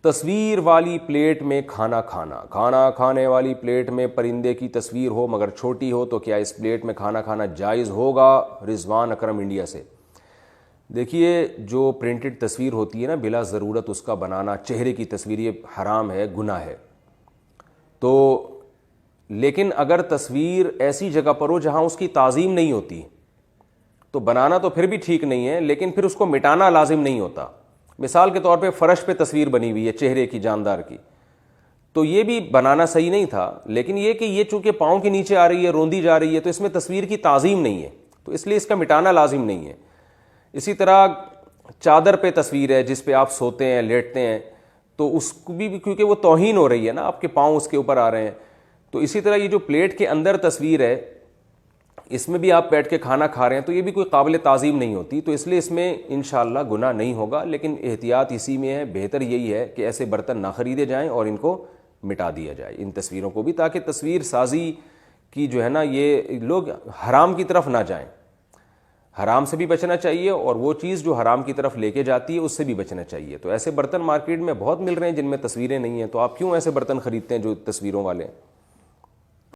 تصویر والی پلیٹ میں کھانا کھانا، کھانا کھانے والی پلیٹ میں پرندے کی تصویر ہو مگر چھوٹی ہو تو کیا اس پلیٹ میں کھانا کھانا جائز ہوگا؟ رضوان اکرم انڈیا سے۔ دیکھیے جو پرنٹڈ تصویر ہوتی ہے نا، بلا ضرورت اس کا بنانا، چہرے کی تصویر، یہ حرام ہے، گناہ ہے۔ تو لیکن اگر تصویر ایسی جگہ پر ہو جہاں اس کی تعظیم نہیں ہوتی تو بنانا تو پھر بھی ٹھیک نہیں ہے، لیکن پھر اس کو مٹانا لازم نہیں ہوتا۔ مثال کے طور پہ فرش پہ تصویر بنی ہوئی ہے چہرے کی، جاندار کی، تو یہ بھی بنانا صحیح نہیں تھا، لیکن یہ کہ یہ چونکہ پاؤں کے نیچے آ رہی ہے، روندی جا رہی ہے، تو اس میں تصویر کی تعظیم نہیں ہے، تو اس لیے اس کا مٹانا لازم نہیں ہے۔ اسی طرح چادر پہ تصویر ہے جس پہ آپ سوتے ہیں، لیٹتے ہیں، تو اس کو بھی کیونکہ وہ توہین ہو رہی ہے نا، آپ کے پاؤں اس کے اوپر آ رہے ہیں۔ تو اسی طرح یہ جو پلیٹ کے اندر تصویر ہے، اس میں بھی آپ بیٹھ کے کھانا کھا رہے ہیں، تو یہ بھی کوئی قابل تعظیم نہیں ہوتی، تو اس لیے اس میں انشاءاللہ گناہ نہیں ہوگا، لیکن احتیاط اسی میں ہے، بہتر یہی ہے کہ ایسے برتن نہ خریدے جائیں اور ان کو مٹا دیا جائے، ان تصویروں کو بھی، تاکہ تصویر سازی کی جو ہے نا، یہ لوگ حرام کی طرف نہ جائیں۔ حرام سے بھی بچنا چاہیے، اور وہ چیز جو حرام کی طرف لے کے جاتی ہے اس سے بھی بچنا چاہیے۔ تو ایسے برتن مارکیٹ میں بہت مل رہے ہیں جن میں تصویریں نہیں ہیں، تو آپ کیوں ایسے برتن خریدتے ہیں جو تصویروں والے ہیں؟